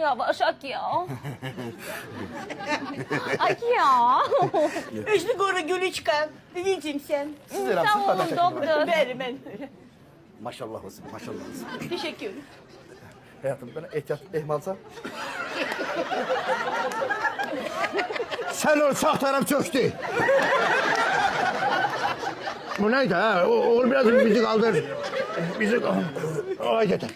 Yavaş ak ya. Ak ya. Özlü koru Gülüçka. Anneciğim sen. Sağ olun doktor. Ben. Maşallah olsun, maşallah olsun. Teşekkür. Hayatım bana ehtiyat ehmalsa. Sen ol sağ taraf çöktü. Bu neydi ha? Oğlum biraz bizi kaldır. Bizi kaldır. Ay yeter.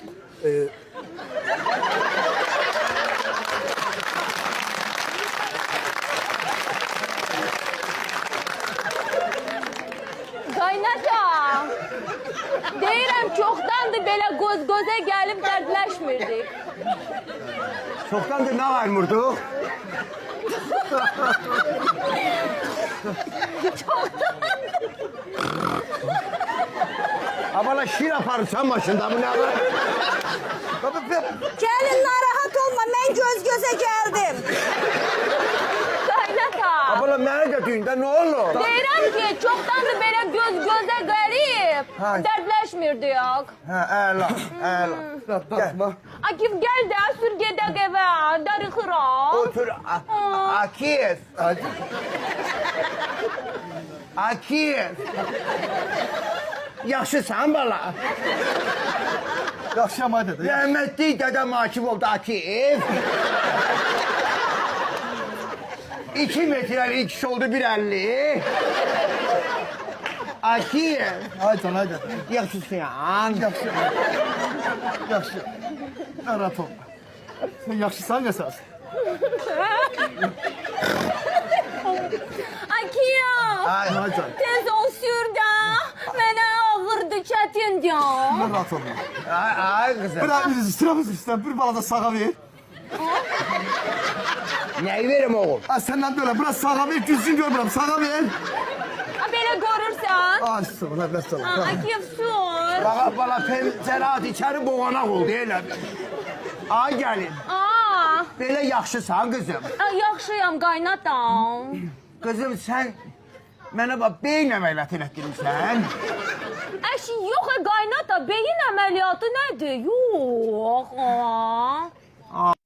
Qaynata. Deyirəm çoxdandır belə göz-gözə gəlib dərdləşmirdik. Çoktandır ne var murdu? Abala şir yaparım sen başında bu ne var? Gelin narahat olma, ben göz göze geldim. Qaynata. Abala nerede düğünde ne olur? Deyirəm ki, çoxdandır belə göz-gözə gəlib Ha. dərdləşmirdik. Ha, əla, əla. Bakma. Akif gəl də sür gedək evə, darıxıram. Otur. Akif. Akif. Yaxşısan bala. Yaxşıyam ay dədə. Rəhmətli dədəm Akif oldu Akif. 2 metrelik kişi oldu 1.50. Akif. Ay can ay dədə. Yaxşısan. Yaxşı. Narahat olma. Sen yaxşısan əsas. Akif. Ay, Ay can. Tez ol sür də. Mənə ağırdı çətindir. Narahat olma. ay kızım. Bir sıramız üstüne bir balaca sağa ver. Neyi verim oğul? Ay senden böyle biraz sağa ver, düzgün görmürəm. Sağa ver. Belə görürsən. Ay sıvıla biraz sağa. Akif sür. Bana bana pencerat içeri boğanak oldu elə. Ay gəlin. Aa, Belə yaxşısan qızım. yaxşıyam qaynatam. Qızım sən mənə bax beyin əməliyyatı elətdirmişsən. Əşi, yox qaynata, beyin əməliyyatı nədir? Yox.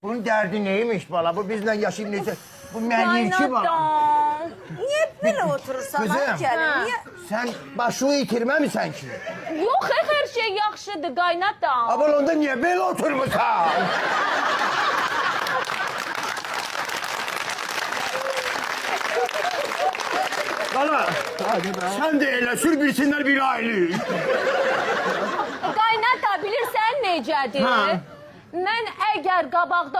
Bunun dərdi neymiş bala? Bu bizlə yaşayıb necə? Bu mənimki bala. Qaynatam. Niye böyle oturursan Kızım. ay gelin? Ha. Niye? Sən başını itirməmisən ki. Yox, hər şey yaxşıdır qaynatam. Abal onda niyə belə oturmuşsan? Bala, sən də elə sür bilsinlər bir ailə. Qaynata, bilirsən necədir? Ha. Mən əgər qabaqda